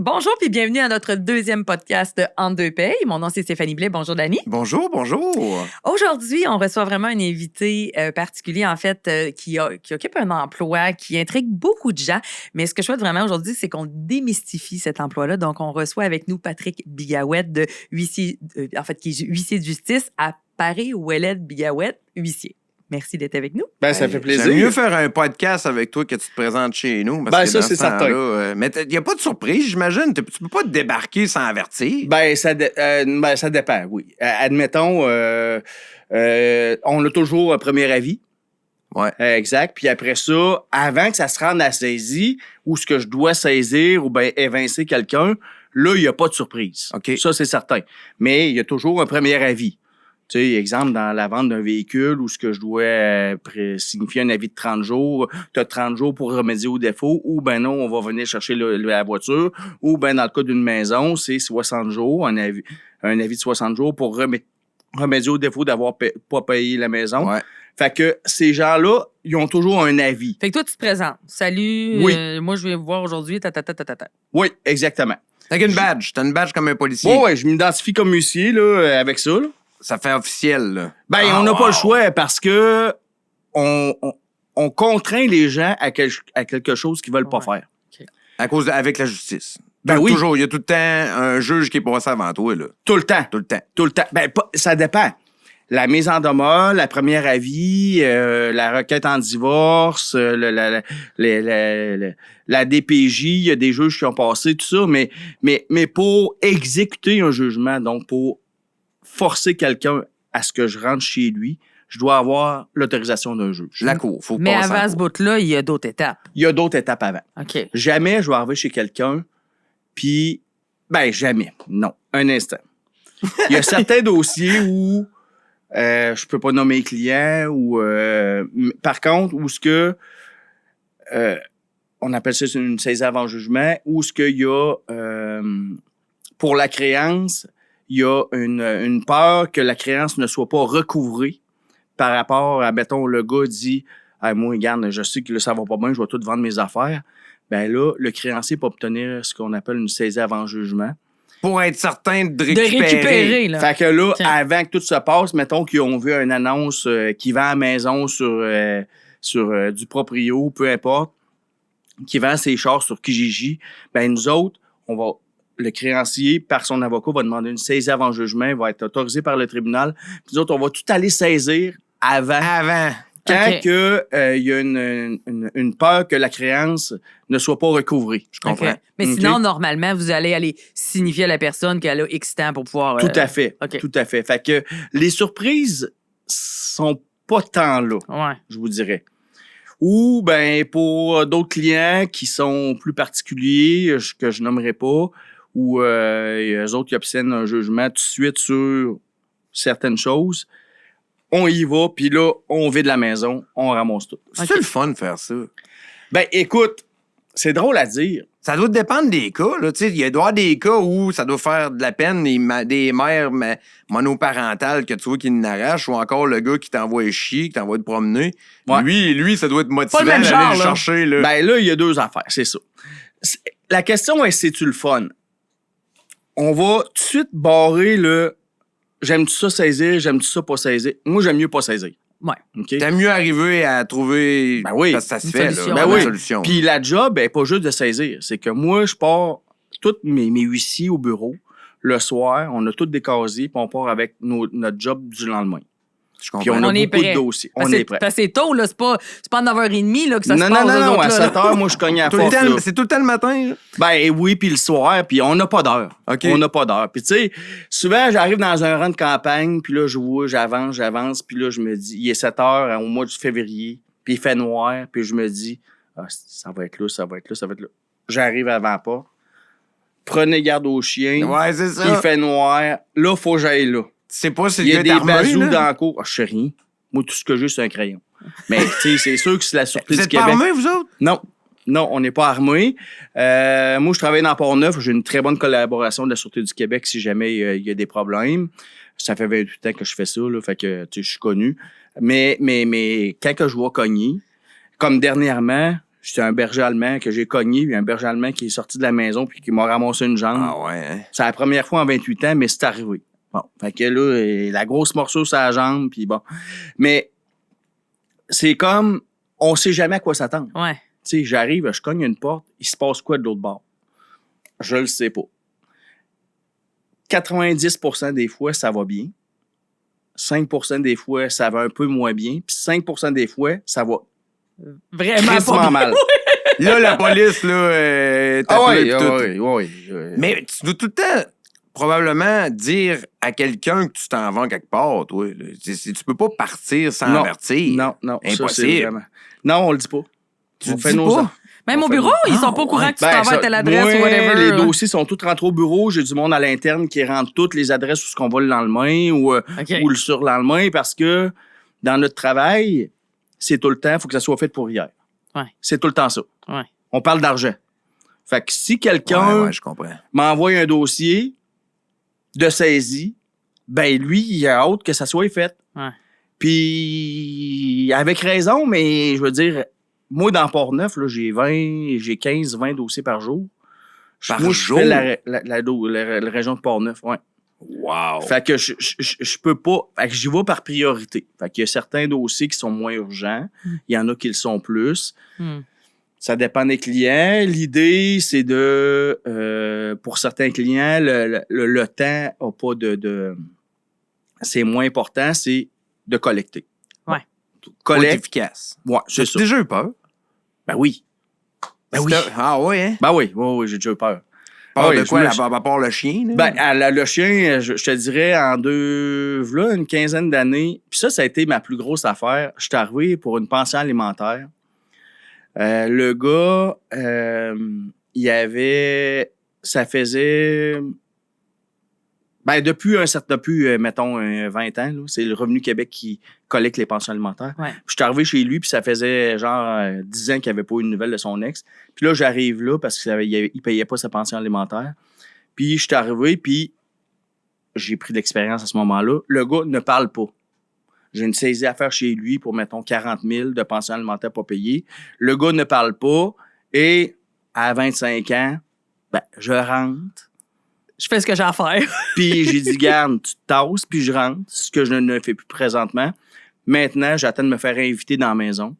Bonjour puis bienvenue à notre deuxième podcast En deux payes. Mon nom, c'est Stéphanie Blais. Bonjour, Dani. Bonjour, bonjour. Aujourd'hui, on reçoit vraiment un invité particulier, en fait, qui occupe un emploi qui intrigue beaucoup de gens. Mais ce que je souhaite vraiment aujourd'hui, c'est qu'on démystifie cet emploi-là. Donc, on reçoit avec nous Patrick Bigawet, de huissier, qui est huissier de justice à Paris-Ouellette Bigawet, huissier. Merci d'être avec nous. Ben, ça fait plaisir. J'aime mieux faire un podcast avec toi que tu te présentes chez nous. Parce Ben, que ça, dans c'est ce temps-là, certain. mais il n'y a pas de surprise, j'imagine. Tu peux pas te débarquer sans avertir. Ben, ça dépend, oui. Admettons, on a toujours un premier avis. Ouais. Exact. Puis après ça, avant que ça se rende à saisie, ou ce que je dois saisir, ou bien évincer quelqu'un, là, il n'y a pas de surprise. OK. Ça, c'est certain. Mais il y a toujours un premier avis. Tu sais, exemple, dans la vente d'un véhicule où ce que je dois signifier un avis de 30 jours, tu as 30 jours pour remédier au défaut, ou ben non, on va venir chercher la voiture, ou ben dans le cas d'une maison, c'est 60 jours, un avis de 60 jours pour remédier au défaut d'avoir pas payé la maison. Ouais. Fait que ces gens-là, ils ont toujours un avis. Fait que toi, tu te présentes. Salut, Oui. Moi, je vais vous voir aujourd'hui. Oui, exactement. T'as une badge. T'as une badge comme un policier. Bon, ouais, je m'identifie comme huissier là, avec ça. Là. Ça fait officiel, là. Ben, on n'a pas le choix parce que on contraint les gens à quelque chose qu'ils veulent pas faire. À cause avec la justice. Ben oui. Toujours, il y a tout le temps un juge qui est passé avant toi, là. Tout le temps. Tout le temps. Tout le temps. Ben, ça dépend. La mise en demeure, la première avis, la requête en divorce, la DPJ, il y a des juges qui ont passé, tout ça, mais pour exécuter un jugement, donc pour forcer quelqu'un à ce que je rentre chez lui, je dois avoir l'autorisation d'un juge. La cour, faut Mais passer en avant ce cour. bout-là, il y a d'autres étapes. Il y a d'autres étapes avant. OK. Jamais je vais arriver chez quelqu'un, puis... Ben, jamais. Non. Un instant. Il y a certains dossiers où je peux pas nommer client ou... par contre, où ce que... on appelle ça une saisie avant jugement, où ce qu'il y a... pour la créance, il y a une peur que la créance ne soit pas recouvrée par rapport à, mettons, le gars dit hey, « moi, regarde, je sais que là, ça va pas bien, je vais tout vendre mes affaires ». Ben là, le créancier peut obtenir ce qu'on appelle une saisie avant jugement. Pour être certain de De récupérer. récupérer, là. Fait que là, Tiens. avant que tout se passe, mettons qu'ils ont vu une annonce qui vend à la maison sur du proprio, peu importe, qui vend ses chars sur Kijiji, ben nous autres, le créancier, par son avocat, va demander une saisie avant jugement, il va être autorisé par le tribunal. Puis nous autres, on va tout aller saisir avant. Quand OK. il y a une peur que la créance ne soit pas recouvrée. Je comprends. OK. Mais OK. sinon, normalement, vous allez aller signifier à la personne qu'elle a X temps pour pouvoir... Tout à fait. OK. Tout à fait. Fait que les surprises sont pas tant là, Ouais. je vous dirais. Ou, ben, pour d'autres clients qui sont plus particuliers, que je nommerai pas, ou eux autres qui obtiennent un jugement tout de suite sur certaines choses, on y va, puis là, on vide la maison, on ramasse tout. C'est OK. le fun de faire ça. Ben, écoute, c'est drôle à dire. Ça doit dépendre des cas. Là. Tu sais, il doit y avoir des cas où ça doit faire de la peine des mères monoparentales que tu vois qui n'arrachent ou encore le gars qui t'envoie chier, qui t'envoie te promener. Ouais. Lui, ça doit être Pas motivant le même d'aller genre, le là. chercher. Là. Ben là, il y a deux affaires, c'est ça. La question est, c'est-tu le fun? On va tout de suite barrer le « j'aime-tu ça saisir, j'aime-tu ça pas saisir ». Moi, j'aime mieux pas saisir. Ouais. OK? T'as mieux arriver à trouver... Ben oui. Parce que ça se Une fait, solution. là. Ben Une oui. solution. Puis la job, elle n'est pas juste de saisir. C'est que moi, je pars, tous mes huissiers au bureau, le soir, on a tous des casiers, puis on part avec notre job du lendemain. Je Puis comprends. on a On est beaucoup prêt. de dossiers. Parce On que est prêt. parce que c'est tôt, là. C'est pas à 9h30 là, que ça Non, se non, passe. non, eux non, autres, à là, 7 heures, moi, je cogne à la Tout le porte. temps, là. c'est tout le temps le matin. Là. Ben oui, puis le soir, puis on n'a pas d'heure. OK. On n'a pas d'heure. Puis tu sais, souvent, j'arrive dans un rang de campagne, puis là, je vois, j'avance, puis là, je me dis, il est 7 heures au mois de février, puis il fait noir, puis je me dis, ah, ça va être là, ça va être là, ça va être là. J'arrive avant pas. Prenez garde aux chiens. Ouais, c'est Il ça. fait noir. Là, faut que j'aille là. Tu sais pas si Il y le a gars est des armé, bazous là. dans le cours. Ah, je sais rien. Moi, tout ce que j'ai, c'est un crayon. Mais, tu sais, c'est sûr que c'est la Sûreté Vous du êtes pas Québec. armés, vous autres? Non. Non, on n'est pas armés. Moi, je travaille dans Port-Neuf. J'ai une très bonne collaboration de la Sûreté du Québec si jamais il y a des problèmes. Ça fait 28 ans que je fais ça, là, fait que tu sais, je suis connu. Mais quand que je vois cogner, comme dernièrement, J'étais un berger allemand que j'ai cogné, puis un berger allemand qui est sorti de la maison puis qui m'a ramassé une jambe. Ah ouais, hein? C'est la première fois en 28 ans, mais c'est arrivé. Bon, fait que là, la grosse morceau sur la jambe, puis bon. Mais c'est comme, on sait jamais à quoi s'attendre. Ouais. Tu sais, j'arrive, je cogne une porte, il se passe quoi de l'autre bord? Je le sais pas. 90% des fois, ça va bien. 5% des fois, ça va un peu moins bien. Puis 5% des fois, ça va Vraiment crissement pas mal. Là, la police, là, t'appelle tout. oui. Mais tu dois tout le temps probablement dire à quelqu'un que tu t'en vas quelque part, toi. Là. Tu peux pas partir sans avertir. Non. Impossible. Ça, c'est vraiment... Non, on le dit pas. Tu On le fait dis nos pas? affaires. Même On au fait bureau, nos- ils sont pas au courant que tu t'en vas à telle adresse moi, ou whatever. les dossiers sont tous rentrés au bureau. J'ai du monde à l'interne qui rentre toutes les adresses où ce qu'on va le lendemain ou le surlendemain parce que dans notre travail, c'est tout le temps, il faut que ça soit fait pour hier. Ouais. C'est tout le temps ça. Ouais. On parle d'argent. Fait que si quelqu'un Ouais, je comprends. m'envoie un dossier de saisie, ben lui, il a hâte que ça soit fait. Ouais. Puis, avec raison, mais je veux dire, moi, dans Port-Neuf, là, j'ai 15-20 dossiers par jour. Par moi, jour? je fais la région de Port-Neuf, ouais. Wow. Fait que je peux pas... Fait que j'y vais par priorité. Fait qu'il y a certains dossiers qui sont moins urgents. Il y en a qui le sont plus. Hmm. Ça dépend des clients. L'idée, c'est de... pour certains clients, le temps n'a pas de... C'est moins important, c'est de collecter. Ouais. Faut être Collecte. efficace. Ouais, c'est As-tu ça. déjà eu peur? Ben oui. Ben oui. Ah ouais, hein? Ben oui, j'ai déjà eu peur. Peur Ouais, de quoi, je me- à part le chien? Là? Ben, le chien, je te dirais, là, une quinzaine d'années, puis ça a été ma plus grosse affaire. Je suis arrivé pour une pension alimentaire. Le gars, il avait... Ça faisait... Ben, depuis, mettons, 20 ans, là, c'est le Revenu Québec qui collecte les pensions alimentaires. Ouais. Puis je suis arrivé chez lui, puis ça faisait genre 10 ans qu'il n'avait pas eu de nouvelles de son ex. Puis là, j'arrive là parce qu'il ne payait pas sa pension alimentaire. Puis je suis arrivé, puis j'ai pris de l'expérience à ce moment-là. Le gars ne parle pas. J'ai une saisie à faire chez lui pour, mettons, 40 000 de pension alimentaire pas payée. Le gars ne parle pas. Et à 25 ans, ben, je rentre. Je fais ce que j'ai à faire. Puis j'ai dit, garde, tu te tasses, puis je rentre, ce que je ne fais plus présentement. Maintenant, j'attends de me faire inviter dans la maison.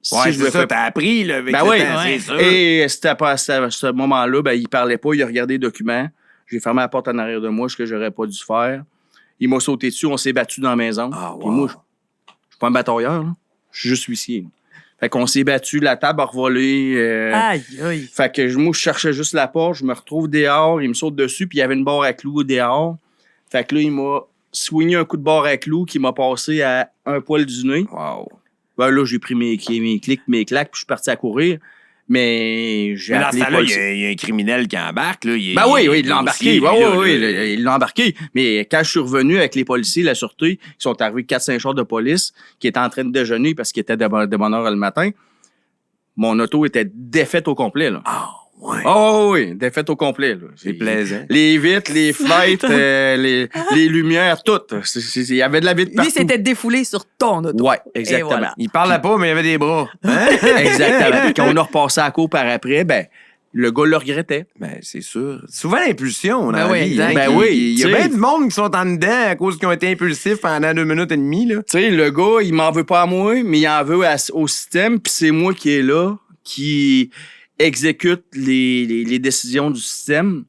Si Ouais, je c'est me ça, fais... t'as appris, là, avec Ben le oui. temps, Ouais. c'est sûr. Et c'était pas à ce moment-là, ben, il parlait pas, il a regardé les documents. J'ai fermé la porte en arrière de moi, ce que j'aurais pas dû faire. Il m'a sauté dessus, on s'est battu dans la maison. Ah, Puis wow. moi, je suis pas un batailleur, là. Je suis juste huissier. Là. Fait qu'on s'est battu, la table a revolé. Aïe, aïe. Fait que moi, je cherchais juste la porte, je me retrouve dehors, il me saute dessus, puis il y avait une barre à clous dehors. Fait que là, il m'a swingé un coup de barre à clous qui m'a passé à un poil du nez. Wow. Ben là, j'ai pris mes clics, mes claques, puis je suis parti à courir. Mais j'ai Mais dans ce appelé temps-là, pas il y a un criminel qui embarque. Là. Ben oui, il l'a embarqué. Ben Oui, il l'a embarqué. Mais quand je suis revenu avec les policiers, la sûreté, qui sont arrivés 4-5 chars de police, qui étaient en train de déjeuner parce qu'ils étaient de bonne heure le matin, mon auto était défaite au complet. Là. Ah, ouais. Oui, défaite au complet. Là. C'est plaisant. Les vitres, les fenêtres, les lumières, toutes. Il y avait de la vitre partout. Lui, c'était défoulé sur ton auto. Ouais, exactement. Et voilà. Il parlait pas, mais il avait des bras. Hein? Exactement. Puis quand on a repassé à la cour par après, ben, le gars le regrettait. Ben, c'est sûr. Souvent l'impulsion, Ben dans oui, la vie. exact. Ben oui, Il y a tu sais. bien du monde qui sont en dedans à cause qu'ils ont été impulsifs pendant 2 minutes et demie. Là. Tu sais, le gars, il m'en veut pas à moi, mais il en veut au système, puis c'est moi qui est là, qui exécute les décisions du système.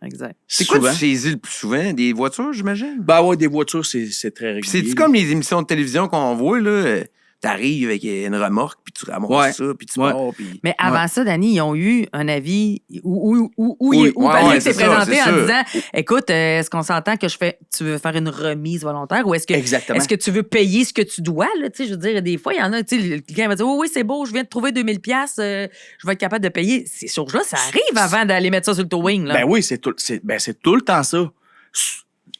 Exact. C'est quoi Souvent. tu saisis le plus souvent? Des voitures, j'imagine? Ben ouais, des voitures, c'est très régulier. Puis c'est-tu comme les émissions de télévision qu'on voit, là? T'arrives avec une remorque, puis tu ramasses Ouais. ça, puis tu Ouais. pars, puis... Mais avant ça, Dani, ils ont eu un avis où Oui. Patrick Ouais, s'est c'est ça, présenté c'est en sûr. disant écoute, est-ce qu'on s'entend que tu veux faire une remise volontaire ou Exactement. est-ce que tu veux payer ce que tu dois? Là? Tu sais, je veux dire, des fois, il y en a, tu sais, le client va dire oui, c'est beau, je viens de trouver 2000$, je vais être capable de payer. Ces choses-là, ça arrive avant d'aller mettre ça sur le towing. Là. Ben oui, c'est tout le temps ça.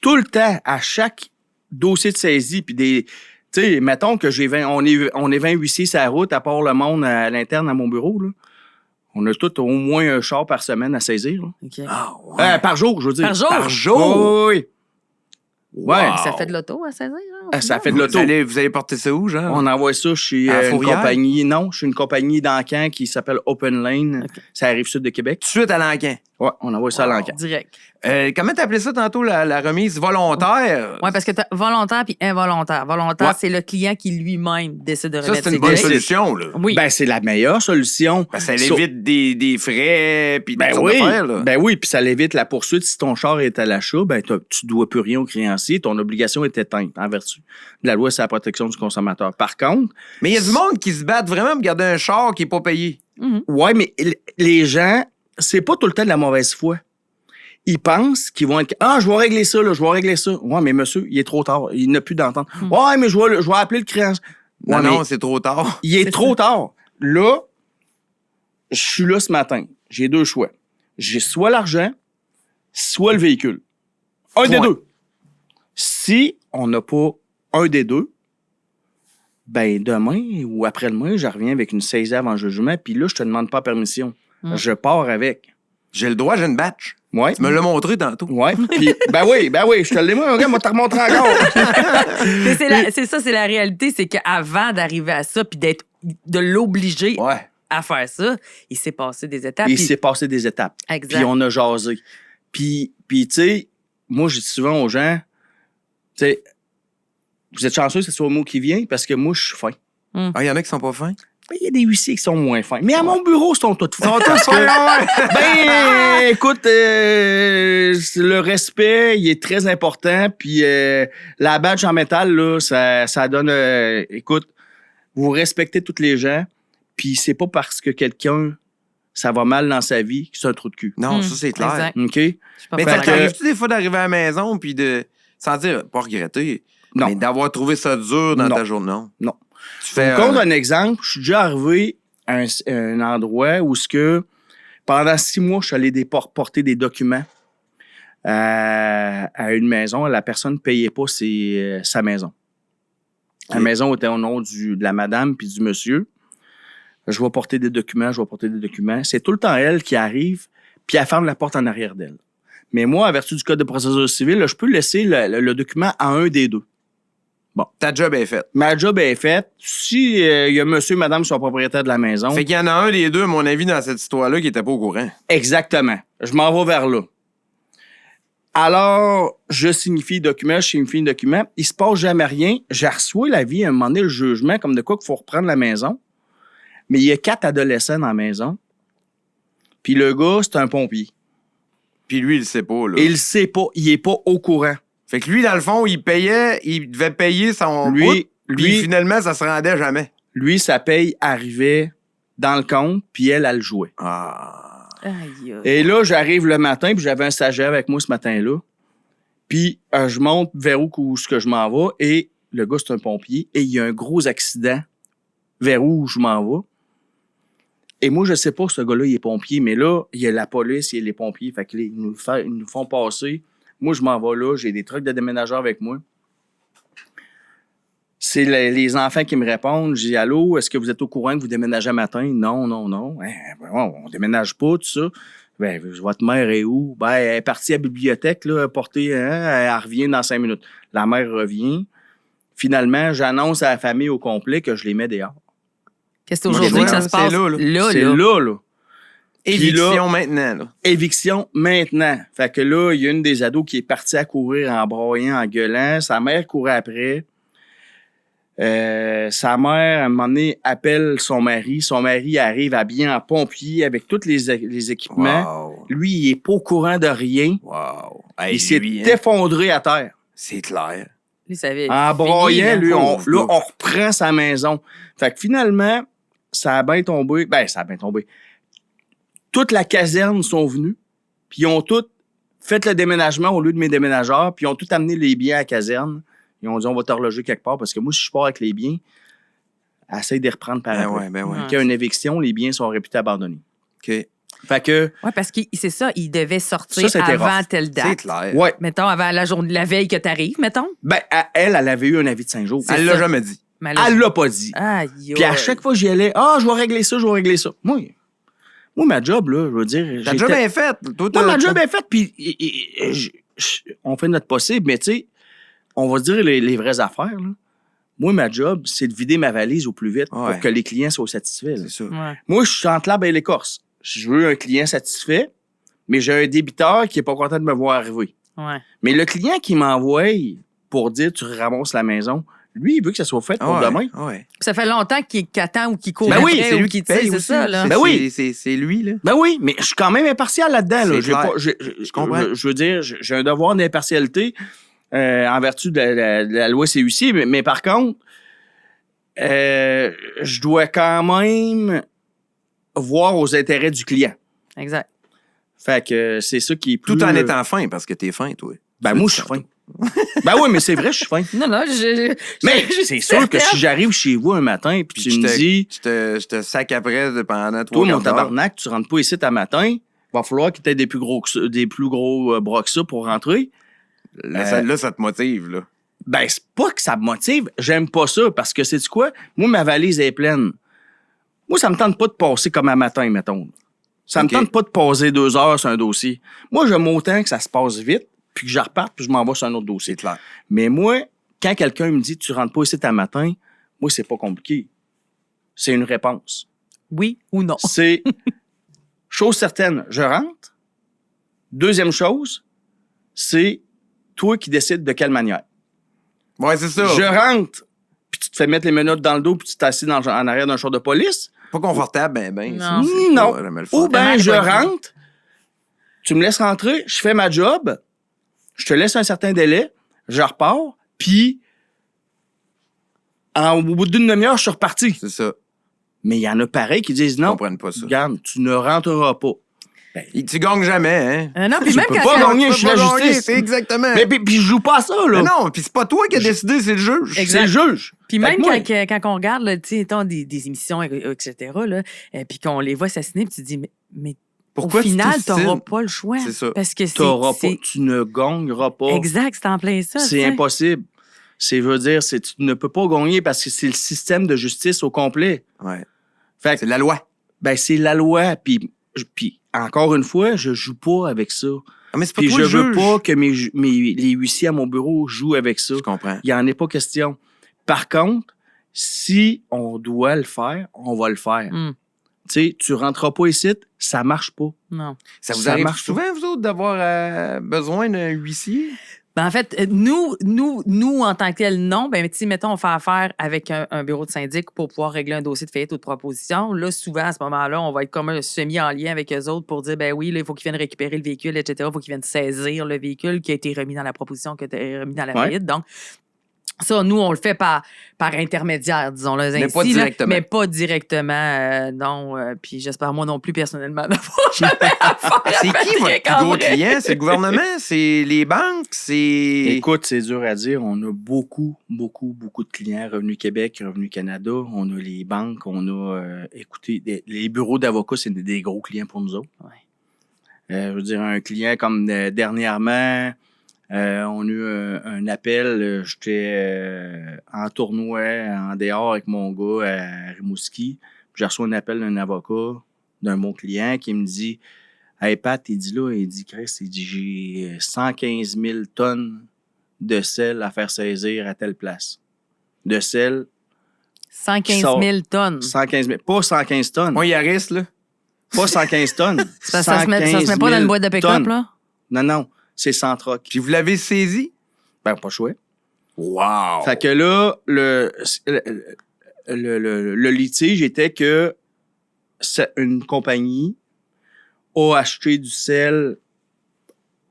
Tout le temps, à chaque dossier de saisie, puis des... Tu sais, mettons que on est 20 huissiers sur la route, à part le monde à l'interne à mon bureau, là. On a tout au moins un char par semaine à saisir. Là. OK. Ah, ouais. Par jour, je veux dire. Par jour? Par jour? Oui. Ouais. Wow. Ça fait de l'auto à saisir? Hein? Ça fait de Vous l'auto. allez porter ça où, genre? On envoie ça chez À la une Fourrière? compagnie. Non, chez une compagnie d'Ancan qui s'appelle Open Lane. OK. Ça arrive sud de Québec. Tout de suite à l'encan. Ouais, on envoie ça à l'Ancan. Direct. Comment t'appelais ça tantôt, la remise volontaire? Oui, parce que tu as volontaire puis involontaire. Volontaire, Ouais. c'est le client qui lui-même décide de Ça, remettre c'est ses une bonne collègues. solution, là. Oui. Ben, c'est la meilleure solution. Parce que ça So- évite des frais, puis des Ben sortes oui, d'affaires, là. ben oui, puis ça l'évite la poursuite. Si ton char est à l'achat, ben tu dois plus rien au créancier. Ton obligation est éteinte en vertu de la loi sur la protection du consommateur. Par contre, Mais il y a du monde qui se battent vraiment pour garder un char qui n'est pas payé. Mhm. ouais, mais les gens, c'est pas tout le temps de la mauvaise foi. Ils pensent qu'ils vont être... Ah, je vais régler ça, là, je vais régler ça. Ouais, mais monsieur, il est trop tard. Il n'a plus d'entente. Ouais, mais je vais appeler le créancier. Ouais, Non, mais non, c'est trop tard. il est C'est trop ça. tard. Là, je suis là ce matin. J'ai deux choix. J'ai soit l'argent, soit le véhicule. Un des Point. deux. Si on n'a pas un des deux, ben demain ou après-demain, je reviens avec une saisie avant jugement, puis là, je te demande pas permission. Je pars avec. J'ai le droit, j'ai une batch. Ouais. Tu me l'as montré tantôt. Ouais. Puis, ben oui, je te l'ai moi, regarde, moi, t'as remontré encore. Mais c'est ça, c'est la réalité, c'est qu'avant d'arriver à ça puis de l'obliger Ouais. à faire ça, il s'est passé des étapes. Il puis- s'est passé des étapes. Exact. Puis on a jasé. Puis tu sais, moi, je dis souvent aux gens, tu sais, vous êtes chanceux que ce soit le mot qui vient parce que moi, je suis fin. Ah, il y en a qui sont pas fins. Ben, il y a des huissiers qui sont moins fins. Mais à mon bureau, ils sont tous fins. Parce que, ben, écoute, le respect, il est très important. Puis la badge en métal, là, ça donne... écoute, vous respectez tous les gens. Puis c'est pas parce que quelqu'un, ça va mal dans sa vie que c'est un trou de cul. Non, ça, c'est clair. Exact. OK? Je suis pas Mais pas ça d'accord. t'arrive-tu des fois d'arriver à la maison puis de, sans dire, pas regretter, Non. mais d'avoir trouvé ça dur dans Non. ta journée? Non. Non. Tu fais. Compte un exemple, je suis déjà arrivé à un endroit où ce que pendant 6 mois, je suis allé porter des documents à une maison. La personne ne payait pas sa maison. La Ok. maison était au nom de la madame puis du monsieur. Je vais porter des documents. C'est tout le temps elle qui arrive puis elle ferme la porte en arrière d'elle. Mais moi, à vertu du Code de procédure civile, je peux laisser le document à un des deux. Ta job est faite. Ma job est faite. Si il y a monsieur et madame qui sont propriétaires de la maison... Fait qu'il y en a un des deux, à mon avis, dans cette histoire-là, qui était pas au courant. Exactement. Je m'en vais vers là. Alors, je signifie le document. Il se passe jamais rien. Je reçois l'avis, à un moment donné, le jugement, comme de quoi qu'il faut reprendre la maison. Mais il y a 4 adolescents dans la maison. Puis le gars, c'est un pompier. Puis lui, il le sait pas, là. Et il sait pas. Il est pas au courant. Fait que lui, dans le fond, il devait payer son Lui- bout, puis lui- finalement, ça se rendait jamais. Lui, sa paye arrivait dans le compte, puis elle le jouait. Ah. Aïe, aïe. Et là, j'arrive le matin, puis j'avais un stagiaire avec moi ce matin-là. Puis je monte vers où ce que je m'en vais, et le gars, c'est un pompier, et il y a un gros accident vers où je m'en vais. Et moi, je sais pas, ce gars-là, il est pompier, mais là, il y a la police, il y a les pompiers, fait que là, ils nous font passer. Moi, je m'en vais là, j'ai des trucs de déménageurs avec moi. C'est les enfants qui me répondent. Je dis, allô, est-ce que vous êtes au courant que vous déménagez matin? Non, non, non. On déménage pas, tout ça. Ben, votre mère est où? Ben, elle est partie à la bibliothèque, là, porter, elle revient dans 5 minutes. La mère revient. Finalement, j'annonce à la famille au complet que je les mets dehors. Qu'est-ce que c'est aujourd'hui que ça se C'est passe? là, C'est là. Éviction maintenant, là. Éviction maintenant. Fait que là, il y a une des ados qui est partie à courir en broyant, en gueulant. Sa mère courait après. Sa mère, à un moment donné, appelle son mari. Son mari arrive habillé en pompier avec tous les équipements. Wow. Lui, il est pas au courant de rien. Wow. Il Hey, s'est lui, hein, effondré à terre. c'est clair. Lui, ça avait En fini, broyant, là. lui, on Pauvre gars. reprend sa maison. Fait que finalement, ça a bien tombé. Ben, ça a bien tombé. Toute la caserne sont venus, puis ils ont tous fait le déménagement au lieu de mes déménageurs, puis ils ont tout amené les biens à la caserne. Ils ont dit, on va t'horloger quelque part, parce que moi, si je pars avec les biens, essaye de les reprendre par Ben après. ouais, ben ouais. Ouais. Qu'il y a une éviction, les biens sont réputés abandonnés. OK. Fait que, Oui, parce que c'est ça, il devait sortir Ça, c'était avant rough. telle C'est date. clair. ouais. Mettons, avant la veille que tu arrives, mettons. Ben, elle avait eu un avis de 5 jours. C'est Elle l'a ça. jamais dit. Mais là, Elle l'a pas dit. Aïe, Puis à chaque fois, j'y allais, je vais régler ça, je vais régler ça. Moi, ma job, là, je veux dire. Ta j'étais- job est faite. Toi, Moi, ma job est faite, puis on fait notre possible, mais tu sais, on va dire les vraies affaires. Là. Moi, ma job, c'est de vider ma valise au plus vite pour que les clients soient satisfaits. Là. C'est ça. Ouais. Moi, je suis entre l'arbre et l'écorce. Je veux un client satisfait, mais j'ai un débiteur qui n'est pas content de me voir arriver. Ouais. Mais le client qui m'envoie pour dire tu ramasses la maison, lui, il veut que ça soit fait pour demain. Ouais. Puis ça fait longtemps qu'il attend ou qu'il court Ben oui, après c'est ou lui qu'il qui paye c'est aussi. ça, là. Ben oui. C'est lui, là. Ben oui, mais je suis quand même impartial là-dedans. Là. C'est clair. Je comprends. Je veux dire, j'ai un devoir d'impartialité en vertu de la loi CUC, mais par contre, je dois quand même voir aux intérêts du client. Exact. Fait que c'est ça qui est plus... Tout en étant fin, parce que t'es fin, toi. Ben moi, je suis fin. Ben oui, mais c'est vrai, je suis fin. Non, Mais c'est sûr que si j'arrive chez vous un matin puis tu me dis... Je te sac après pendant 3 Toi, mon quarts d'heure. tabarnak, tu rentres pas ici un matin, il va falloir qu'il y ait des plus gros bras que ça pour rentrer. Là, ça te motive, là. Ben, c'est pas que ça me motive. J'aime pas ça parce que, c'est quoi? Moi, ma valise est pleine. Moi, ça me tente pas de passer comme un matin, mettons. Ça me tente pas de passer 2 heures sur un dossier. Moi, j'aime autant que ça se passe vite, puis que je reparte, puis je m'en vais sur un autre dossier. C'est clair. Mais moi, quand quelqu'un me dit tu rentres pas ici un matin, moi, c'est pas compliqué. C'est une réponse. Oui ou non. C'est chose certaine, je rentre. Deuxième chose, c'est toi qui décides de quelle manière. Ouais, c'est ça. Je rentre, puis tu te fais mettre les menottes dans le dos, puis tu t'assis en arrière d'un char de police. Pas confortable, ben. Non. c'est Non. pas jamais le fun. Ou bien je Dommage, ouais. rentre, tu me laisses rentrer, je fais ma job, je te laisse un certain délai, je repars, puis au bout d'une demi-heure, je suis reparti. C'est ça. Mais il y en a pareil qui disent Ils non, comprennent pas ça. regarde, tu ne rentreras pas. Tu gagnes jamais, hein? Non, puis Tu même peux quand pas ça- gagner, je suis la Pas gagner, justice. C'est exactement. Mais puis je joue pas à ça, là. Mais non, puis c'est pas toi qui as décidé, c'est le juge. Exact. C'est le juge. Puis Fait même que moi- quand on regarde là, tu sais, étant des émissions, etc., là, puis qu'on les voit assassiner, puis tu te dis, mais Pourquoi au final, tu t'auras t'ostines? pas le choix. C'est ça. Parce que Tu ne gagneras pas. Exact, c'est en plein ça. C'est tu sais. impossible. Tu ne peux pas gagner parce que c'est le système de justice au complet. Ouais. Fait que, C'est la loi. ben, c'est la loi. Puis, encore une fois, je joue pas avec ça. Ah, mais c'est pas Puis toi je le veux juge. pas que les huissiers à mon bureau jouent avec ça. Je comprends. Il n'y en est pas question. Par contre, si on doit le faire, on va le faire. Hum, Tu sais, tu rentreras pas ici, ça marche pas. non. Ça vous Ça arrive marche souvent, vous autres, d'avoir besoin d'un huissier? Ben, en fait, nous, en tant que tel, non. Ben, tu sais, mettons, on fait affaire avec un bureau de syndic pour pouvoir régler un dossier de faillite ou de proposition. Là, souvent, à ce moment-là, on va être comme un semi en lien avec eux autres pour dire, ben oui, là, il faut qu'ils viennent récupérer le véhicule, etc. Il faut qu'ils viennent saisir le véhicule qui a été remis dans la proposition, qui a été remis dans la Ouais. faillite. Donc, ça, nous, on le fait par intermédiaire, disons-le ainsi. Mais pas là. directement. Mais pas directement, non. Puis j'espère, moi non plus, personnellement, d'avoir jamais affaire à C'est qui Patrick, votre plus en gros vrai. client? C'est le gouvernement? C'est les banques? C'est... Écoute, c'est dur à dire. On a beaucoup de clients. Revenu Québec, Revenu Canada. On a les banques, on a, écoutez, les bureaux d'avocats, c'est des gros clients pour nous autres. Ouais. Je veux dire, un client comme dernièrement, on a eu un appel. J'étais en tournoi, en dehors avec mon gars à Rimouski. J'ai reçu un appel d'un avocat, d'un bon client qui me dit « Hey Pat, il dit Chris, il dit j'ai 115 000 tonnes de sel à faire saisir à telle place. » De sel, 115 000 tonnes. 115 000. Pas 115 tonnes. Moi, Yaris, là. Pas 115 tonnes. Ça se met pas dans une boîte de pick-up, 115 000 là? Non, c'est 100 trocs. Puis vous l'avez saisi? Ben, pas chouette. Wow! Fait que là, le litige était que une compagnie a acheté du sel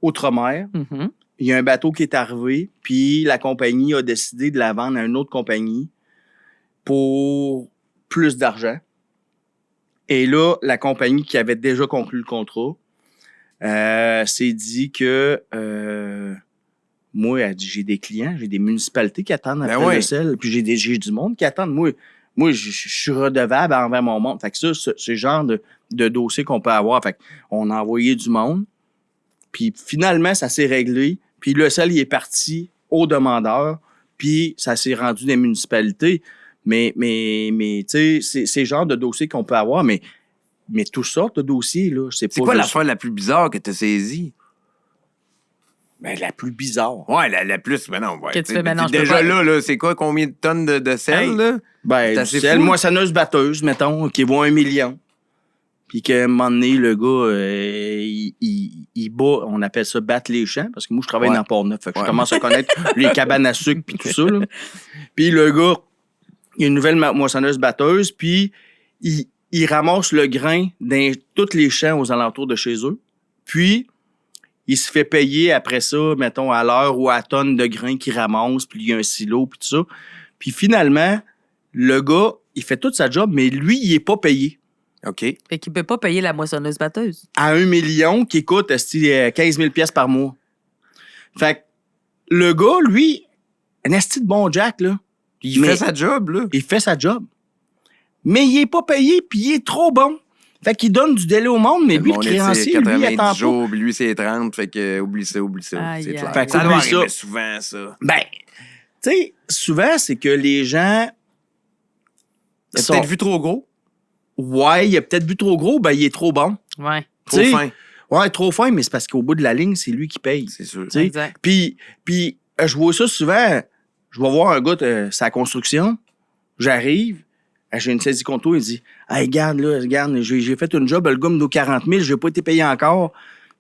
outre-mer. Mhm. Il y a un bateau qui est arrivé, puis la compagnie a décidé de la vendre à une autre compagnie pour plus d'argent. Et là, la compagnie qui avait déjà conclu le contrat s'est dit que moi, elle dit, j'ai des clients, j'ai des municipalités qui attendent après ouais. le sel, puis j'ai du monde qui attend. Moi, je suis redevable envers mon monde. Fait que ça, c'est le genre de dossier qu'on peut avoir. Fait qu'on a envoyé du monde, puis finalement, ça s'est réglé. Puis le sel, il est parti au demandeur, puis ça s'est rendu des municipalités. Mais tu sais, c'est le genre de dossier qu'on peut avoir, mais toutes sortes de dossiers, là. C'est pas quoi juste- l'affaire la plus bizarre que tu as saisie? Ben, la plus bizarre. Ouais, la plus. Ben non, ouais. Que tu fais, ben non, je peux déjà pas. là, c'est quoi, combien de tonnes de sel, Hey. là? Ben, C'est assez c'est une fou. moissonneuse-batteuse, mettons, qui vaut 1 million. Puis qu'à un moment donné, le gars, il bat, on appelle ça battre les champs, parce que moi, je travaille Ouais. dans Port-Neuf. Fait que Ouais. je commence à connaître les cabanes à sucre puis tout ça. Là. Puis le gars, il y a une nouvelle moissonneuse-batteuse, puis il ramasse le grain dans tous les champs aux alentours de chez eux. Puis, il se fait payer après ça, mettons, à l'heure ou à tonne de grain qu'il ramasse, puis il y a un silo, puis tout ça. Puis finalement, le gars, il fait toute sa job, mais lui, il est pas payé. OK. Fait qu'il peut pas payer la moissonneuse-batteuse. À 1 million, qui coûte 15 000 pièces par mois. Fait que le gars, lui, un esti de bon Jack, là. Il Mais- fait sa job, là. Il fait sa job. Mais il est pas payé, puis il est trop bon. Fait qu'il donne du délai au monde, mais lui, le On est créancier, lui, il 90 attend pas. jours, puis lui, c'est 30, fait que oublie ça. Aïe, C'est aïe. clair. Fait que Ça doit oublie ça. arriver souvent, ça. Ben, tu sais, souvent, c'est que les gens... T'as sont- peut-être vu trop gros? Ouais, il a peut-être bu trop gros, ben il est trop bon. Ouais, Trop T'sais, fin. Ouais, trop fin, mais c'est parce qu'au bout de la ligne, c'est lui qui paye. C'est sûr. T'sais. exact. Puis je vois ça souvent. Je vais voir un gars de sa construction. J'arrive. J'ai une saisie compto. Il dit hey, regarde, j'ai fait une job. Le gars me doit 40 000. Je n'ai pas été payé encore.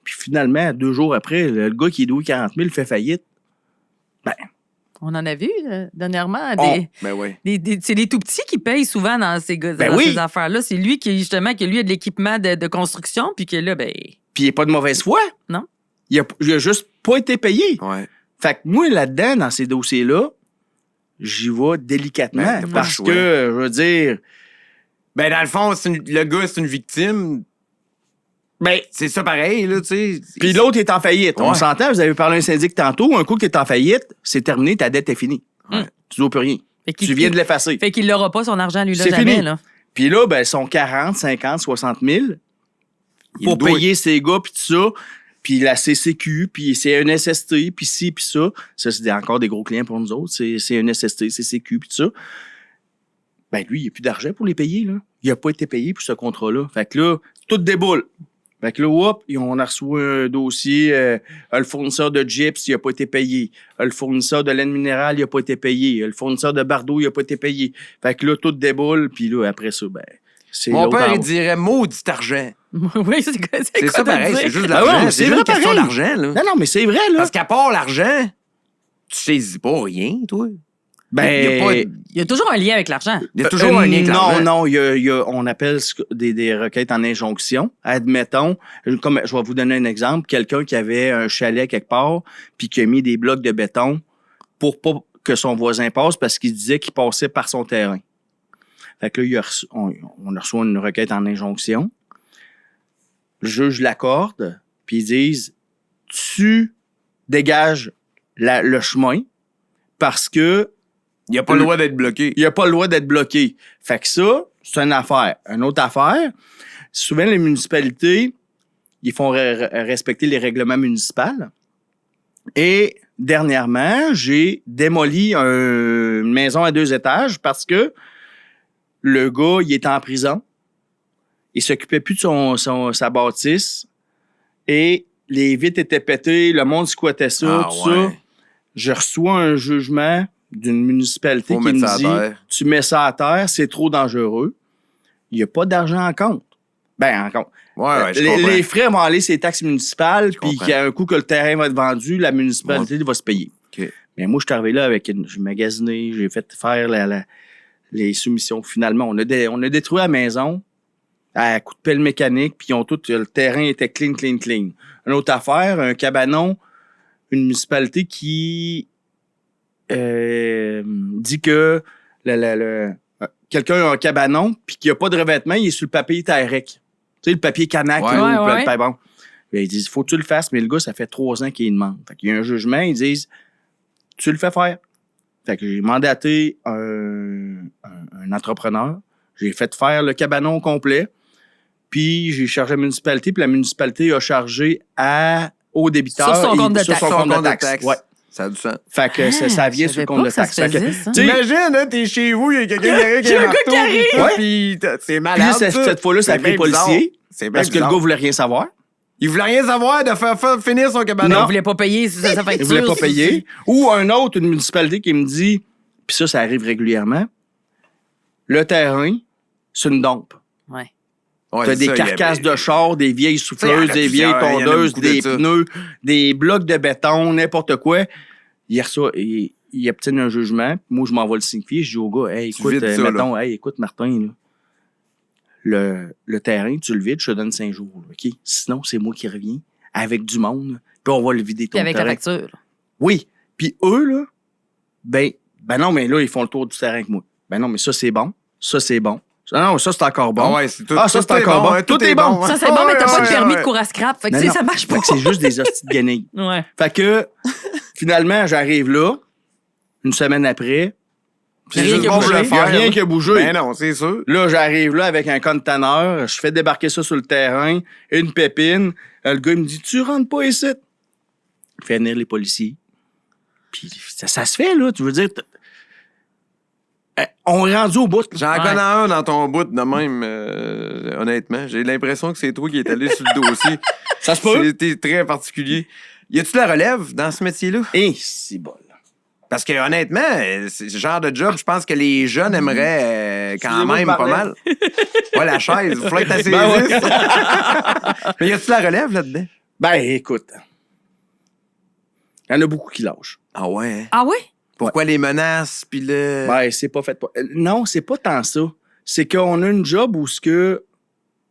Puis finalement, 2 jours après, le gars qui est doué 40 000 fait faillite. On en a vu dernièrement. On- Ben oui. C'est les tout petits qui payent souvent dans ces, Ben dans oui. ces affaires-là. C'est lui qui, justement, que lui a de l'équipement de construction, puis que là, ben. Puis il n'est pas de mauvaise foi. Non. Il a juste pas été payé. Ouais. Fait que moi, là-dedans, dans ces dossiers-là, j'y vais délicatement. Ben, t'as pas le parce choix. que, je veux dire, Ben, dans le fond, le gars, c'est une victime. ben, C'est ça pareil, là, tu sais. puis l'autre est en faillite. On Ouais. s'entend, vous avez parlé à un syndic tantôt. Un coup qui est en faillite, c'est terminé, ta dette est finie. Ouais. Tu dois plus rien. Fait qu'il- Tu viens de l'effacer. Fait qu'il n'aura pas son argent, lui, là, C'est jamais, fini. là. Puis là, ben, ils sont 40, 50, 60 000 Il pour doit- payer ces gars, puis tout ça. Puis la CCQ, puis c'est un SST, puis ci, puis ça. Ça, c'est encore des gros clients pour nous autres. C'est un SST, CCQ, puis tout ça. Ben lui, il n'y a plus d'argent pour les payer, là. Il n'a pas été payé pour ce contrat-là. Fait que là, tout déboule. Fait que là, hop, on a reçu un dossier, le fournisseur de gyps, il n'a pas été payé. Le fournisseur de laine minérale, il n'a pas été payé. Le fournisseur de Bardot, il n'a pas été payé. Fait que là, tout déboule, puis là, après ça, ben, c'est Mon l'autre père, en- il dirait maudit argent. Oui, c'est quoi, C'est quoi ça t'as pareil, dit? c'est juste de Ah ouais, l'argent. mais c'est c'est juste vrai une question pareil. d'argent, là. Non, non, mais c'est vrai, là. Parce qu'à part l'argent, tu saisis pas rien, toi. Ben, il y a pas- Il y a toujours un lien avec l'argent. Il y a toujours un lien avec l'argent. Non, il y a, on appelle des requêtes en injonction. Admettons, comme je vais vous donner un exemple, quelqu'un qui avait un chalet quelque part, puis qui a mis des blocs de béton pour pas que son voisin passe parce qu'il disait qu'il passait par son terrain. Fait que là, on reçoit une requête en injonction. Le juge l'accorde, puis ils disent tu dégages le chemin parce que Il n'y a pas le droit d'être bloqué. il n'y a pas le droit d'être bloqué. Fait que ça, c'est une affaire. Une autre affaire, souvent les municipalités, ils font respecter les règlements municipaux. Et dernièrement, j'ai démoli une maison à 2 étages parce que le gars, il était en prison. Il s'occupait plus de sa bâtisse. Et les vitres étaient pétées, le monde squattait ça, Ah, tout ouais. ça. Je reçois un jugement d'une municipalité Faut qui mettre me ça à dit terre. tu mets ça à terre, c'est trop dangereux. Il n'y a pas d'argent en compte. Ben, en compte. Ouais, je comprends. Les frais vont aller sur les taxes municipales, puis comprends. qu'il y a un coup que le terrain va être vendu, la municipalité va se payer. OK. Mais moi, je suis arrivé là avec j'ai magasiné, j'ai fait faire les soumissions. Finalement, on a détruit la maison à coup de pelle mécanique, puis le terrain était clean. Une autre affaire, un cabanon, une municipalité qui dit que quelqu'un a un cabanon puis qu'il n'y a pas de revêtement, il est sur le papier Tyrec. Tu sais, le papier Canac. Ouais. là, Ouais, ouais. bon. Puis ils disent, faut que tu le fasses, mais le gars, ça fait 3 ans qu'il demande. Fait qu'il y a un jugement, ils disent, tu le fais faire. Fait que j'ai mandaté un entrepreneur. J'ai fait faire le cabanon au complet. Puis j'ai chargé la municipalité, puis la municipalité a chargé au débiteur. Sur son compte de sur taxe. son compte de taxe. Ouais. Ça a du sens. Fait que ça vient je sur le savais compte pas de que ça taxe. se Fait que, faisait, ça. tu sais, Imagine, hein, t'es chez vous, il y a quelqu'un qui arrive avec Il y a un un gars qui marteau, arrive. puis Ouais. puis c'est Puis malade, cette ça. fois-là, ça a C'est pris le bien bizarre. policier C'est bien parce que le bizarre. gars voulait rien savoir. Il voulait rien savoir de faire finir son cabanon. Il voulait pas payer sa facture. Il voulait pas payer. Ou un autre, une municipalité qui me dit, puis ça arrive régulièrement, le terrain, c'est une dompe. Ouais. Ouais, T'as c'est des ça, carcasses de chars, des vieilles Ça, il y en souffleuses, a des vieilles plusieurs, il y en a tondeuses, beaucoup de des ça. pneus, des blocs de béton, n'importe quoi. Il reçoit, il obtient un jugement. Moi, je m'en vais le signifier. Je dis au gars, hey, Tu écoute, vides ça, mettons, hey, écoute, Martin, là, le terrain, tu le vides, je te donne 5 jours. Là, OK? Sinon, c'est moi qui reviens avec du monde, puis on va le vider ton Puis avec terrain. la facture. Oui. Puis eux, là, ben non, mais là, ils font le tour du terrain avec moi. Ben non, mais ça, c'est bon. Ça, c'est bon. Non, ça, c'est encore bon. Ah ouais, c'est tout. Ah, ça, tout c'est est encore bon. hein, Tout est bon. Ça, c'est bon, mais t'as pas de ouais, permis ouais. de cour à scrap. Fait que, Non, tu sais, non. ça marche pas. Fait que c'est juste des hosties de guenilles. Ouais. Fait que, finalement, j'arrive là, une semaine après. C'est Rien juste qui a bon pour bougé. le Il n'y a faire. rien qui a bougé. Ben non, c'est sûr. Là, j'arrive là avec un conteneur, je fais débarquer ça sur le terrain, une pépine. Le gars, il me dit, tu rentres pas ici. Il fait venir les policiers. Puis ça se fait, là. Tu veux dire, on est rendu au bout. J'en Ouais. connais un dans ton bout de même, honnêtement. J'ai l'impression que c'est toi qui es allé sur le dossier. Ça se peut. C'était très particulier. Y a-tu de la relève dans ce métier-là? Et c'est bon. Parce que honnêtement, c'est ce genre de job, je pense que les jeunes aimeraient quand Excusez-moi même de pas parler. mal. Ouais, la chaise, il faudrait que t'assaisis. Ben ouais. Mais y a-tu de la relève là-dedans? Ben, écoute. Il y en a beaucoup qui lâchent. Ah ouais? Ah oui? Pourquoi les menaces, puis le... Ben, c'est pas fait pour... Non, c'est pas tant ça. C'est qu'on a une job où ce que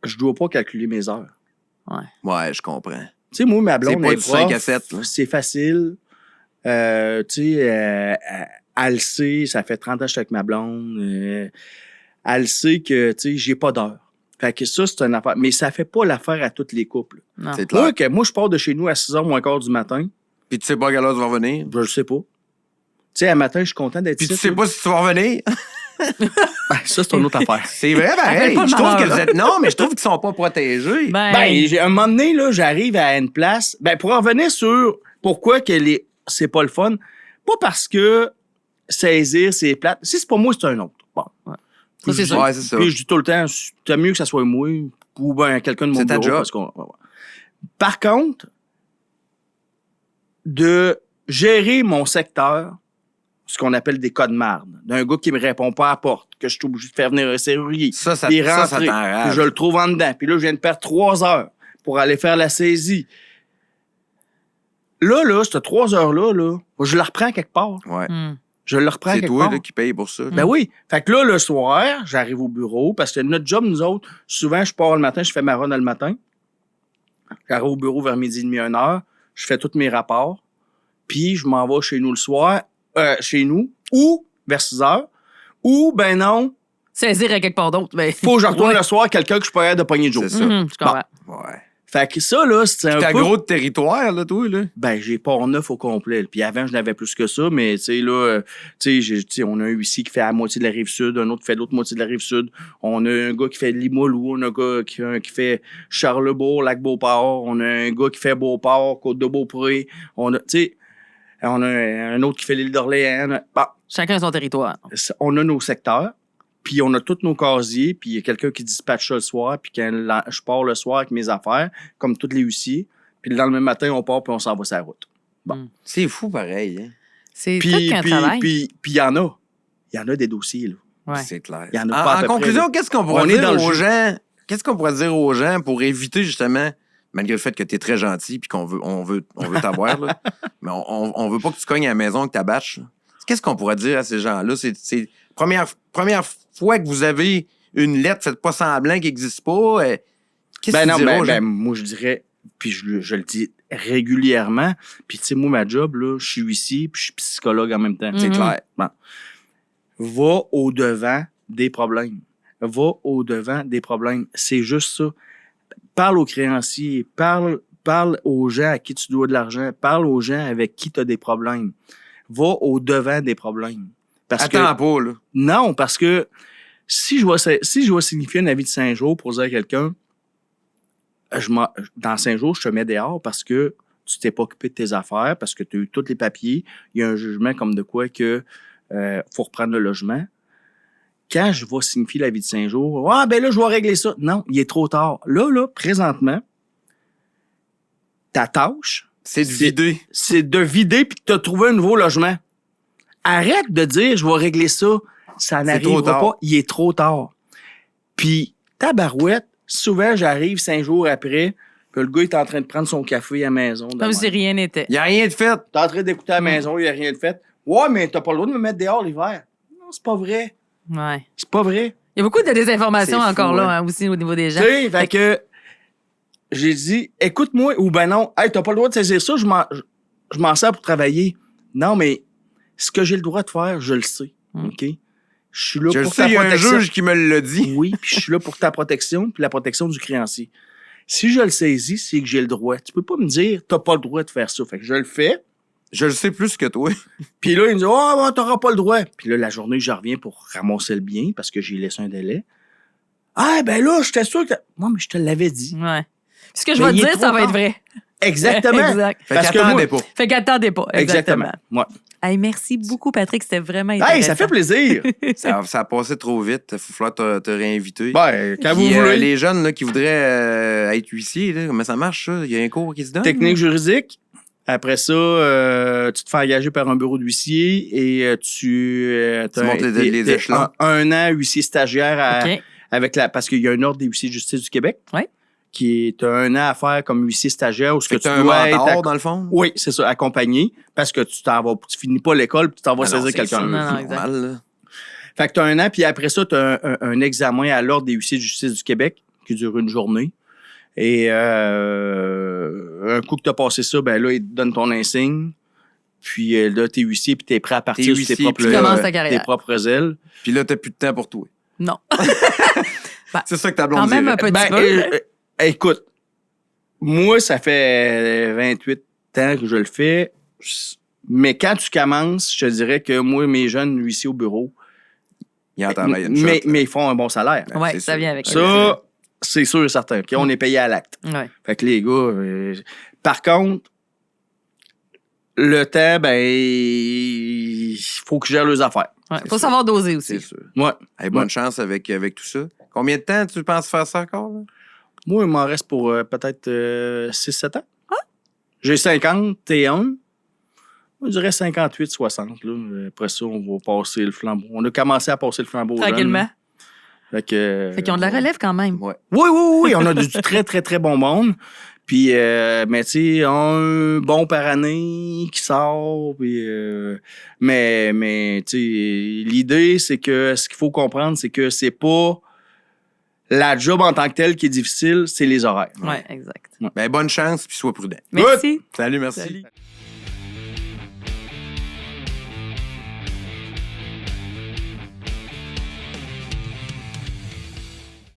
je dois pas calculer mes heures. Ouais, je comprends. Tu sais, moi, ma blonde, C'est pas elle est du 5 prof, à 7, là. c'est facile. Tu sais, elle le sait, ça fait 30 ans que je suis avec ma blonde. Elle sait que, tu sais, j'ai pas d'heure. Fait que ça, c'est une affaire. Mais ça fait pas l'affaire à tous les couples. Non. C'est clair. Moi, je pars de chez nous à 6h moins quart du matin. Puis tu sais pas à quelle heure tu vas revenir. Je le sais pas. Tu sais, à matin, je suis content d'être Puis tu ici, sais là. pas si tu vas revenir. Ben, ça, c'est une autre affaire. C'est vrai, pareil. Appelle pas le Je trouve malheur, que là. vous êtes... Non, mais je trouve qu'ils sont pas protégés. Ben, Ben, à un moment donné, là, j'arrive à une place. Ben, pour en revenir sur pourquoi que c'est pas le fun, pas parce que saisir, c'est plate. Si c'est pas moi, c'est un autre. Bon. Ça, c'est sûr. Ouais, c'est ça. Puis je dis tout le temps, c'est mieux que ça soit moi ou ben quelqu'un de mon C'est ta bureau. job. Parce qu'on, ouais. Par contre, de gérer mon secteur, ce qu'on appelle des codes marde, d'un gars qui me répond pas à la porte, que je suis obligé de faire venir un serrurier, Ça puis rentrer, t'enrage. puis je le trouve en dedans, puis là, je viens de perdre 3 heures pour aller faire la saisie. Là, cette 3 heures-là, je la reprends quelque part. Ouais. Je le reprends C'est quelque toi part. là, qui paye pour ça. Ben oui. Fait que là, le soir, j'arrive au bureau parce que notre job, nous autres, souvent, je pars le matin, je fais ma run le matin. J'arrive au bureau vers 12h30, 1h. Je fais tous mes rapports. Puis, je m'en vais chez nous le soir, chez nous, ou vers 6h. Ou, ben non, saisir à quelque part d'autre. Ben, faut que je retourne ouais. le soir quelqu'un que je peux aller de pogner de jour. C'est ça. Je comprends. Ouais. Fait que ça, là, c'est un T'as peu... gros de territoire, là, toi, là. Ben, j'ai Port-Neuf au complet. Puis avant, je n'avais plus que ça, mais tu sais, là, tu sais, on a un ici qui fait la moitié de la Rive-Sud, un autre qui fait l'autre moitié de la Rive-Sud. On a un gars qui fait Limoilou, on a un gars qui fait Charlebourg, Lac-Beauport, on a un gars qui fait Beauport, Côte-de-Beaupré. On a, tu sais, on a un autre qui fait l'île d'Orléans. Bon, Chacun son territoire. on a nos secteurs, puis on a tous nos casiers, puis il y a quelqu'un qui dispatche ça le soir, puis quand je pars le soir avec mes affaires, comme tous les huissiers, puis le lendemain matin, on part, puis on s'en va sur la route. C'est fou, pareil. Hein? C'est tout Puis qu'un travail. il y en a. Il y en a des dossiers, là. Ouais. C'est clair. Il y en a pas à En peu conclusion, près, là. qu'est-ce qu'on pourrait On est dans dire le aux jus. gens? Qu'est-ce qu'on pourrait dire aux gens pour éviter, justement, malgré le fait que tu es très gentil puis qu'on veut t'avoir, là, mais on veut pas que tu cognes à la maison avec ta bâche. Là. Qu'est-ce qu'on pourrait dire à ces gens-là? C'est première fois que vous avez une lettre, faites pas semblant qu'il n'existe pas. Qu'est-ce que tu dirais aux gens? moi, je dirais, puis je le dis régulièrement, puis tu sais, moi, ma job, là, je suis huissier, puis je suis psychologue en même temps. C'est Mhm. clair. Bon. Va au-devant des problèmes. Va au-devant des problèmes. C'est juste ça. Parle aux créanciers, parle aux gens à qui tu dois de l'argent, parle aux gens avec qui tu as des problèmes. Va au-devant des problèmes. Parce Attends que, pas, là. non, parce que si je vais signifier un avis de 5 jours pour dire à quelqu'un, dans 5 jours, je te mets dehors parce que tu t'es pas occupé de tes affaires, parce que tu as eu tous les papiers, il y a un jugement comme de quoi que faut reprendre le logement. Quand je vais signifier l'avis de 5 jours, ben là, je vais régler ça. Non, il est trop tard. Là, présentement, ta tâche, C'est de vider. c'est de vider puis de te trouver un nouveau logement. Arrête de dire, je vais régler ça. Ça trop n'arrivera tard. pas. Il est trop tard. Puis, tabarouette, souvent, j'arrive 5 jours après, puis le gars est en train de prendre son café à la maison. Comme si rien n'était. Il n'y a rien de fait. T'es en train d'écouter à la maison, il n'y a rien de fait. Ouais, mais t'as pas le droit de me mettre dehors l'hiver. Non, c'est pas vrai. Ouais. C'est pas vrai. Il y a beaucoup de désinformation C'est fou, encore là, hein. hein, aussi au niveau des gens. Tu sais, fait que j'ai dit, écoute-moi, ou ben non, hey, t'as pas le droit de saisir ça, je m'en sers pour travailler. Non, mais ce que j'ai le droit de faire, je le sais. OK? Je suis là Je le pour sais, ta il y a un protection. juge qui me l'a dit. Oui, puis je suis là pour ta protection, puis la protection du créancier. Si je le saisis, c'est que j'ai le droit. Tu peux pas me dire, t'as pas le droit de faire ça. Fait que je le fais. Je le sais plus que toi. Puis là, il me dit, oh, ben, t'auras pas le droit. Puis là, la journée, je reviens pour ramasser le bien parce que j'ai laissé un délai. Ah, ben là, j'étais sûr que. Non, mais je te l'avais dit. Ouais. Puis ce que je Mais vais te il est dire, trop ça va être tard. vrai. Exactement. Exact. Fait Parce que qu'attendez moi- pas. Fait qu'attendez pas. Exactement. Ouais. Hey, merci beaucoup, Patrick. C'était vraiment intéressant. Hey, ça fait plaisir. Ça a passé trop vite. Il va falloir te réinviter. Ben, quand Puis, vous voulez. les jeunes là, qui voudraient être huissiers, là, comment ça marche, ça? Il y a un cours qui se donne? Technique juridique. Après ça, tu te fais engager par un bureau d'huissier et tu Tu montes les échelons. un an huissier stagiaire OK. avec parce qu'il y a un ordre des huissiers de justice du Québec. Ouais. Qui est un an à faire comme huissier stagiaire où ce que Fait que tu t'as un dois mentor, être dans le fond? oui, c'est ça, accompagné parce que tu finis pas l'école puis tu t'en vas Ah non, saisir c'est quelqu'un. sûr, Non, non, c'est exact. normal, là. Fait que tu as un an, puis après ça, tu as un examen à l'Ordre des huissiers de justice du Québec qui dure une journée. Et un coup que tu as passé ça, ben là, ils te donnent ton insigne. Puis là, tu es huissier, puis tu es prêt à partir T'es sur tes huissier, propres, puis tu commences ta carrière. tes propres ailes. Puis là, t'as plus de temps pour toi. Non. C'est ça que ta blonde Quand même dirait. un petit Ben, peu. écoute, moi, ça fait 28 ans que je le fais. Mais quand tu commences, je te dirais que moi, mes jeunes huissiers au bureau, Il en travaille une shot, mais là. ils font un bon salaire. Ben, Ouais, c'est ça sûr. vient avec Ça, c'est sûr et certain. OK? On est payé à l'acte. Ouais. Fait que les gars... par contre, le temps, ben, il faut que je gère leurs affaires. Ouais. C'est Faut sûr. savoir doser C'est aussi. sûr. Ouais. Hey, bonne Ouais. chance avec tout ça. Combien de temps tu penses faire ça encore? Là? Moi, il m'en reste pour peut-être 6-7 ans. J'ai 51. Je dirais 58-60. Là. Après ça, on va passer le flambeau. On a commencé à passer le flambeau aux jeunes. Tranquillement. Fait que, Fait qu'ils ont de la relève quand même. Ouais. Oui, on a du très, très, très bon monde. Puis, mais tu sais, un bon par année qui sort. Puis, mais tu sais, l'idée, c'est que ce qu'il faut comprendre, c'est que c'est pas la job en tant que telle qui est difficile, c'est les horaires. Ouais, exact. Ben, bonne chance, puis sois prudent. Merci. Salut, merci. Salut.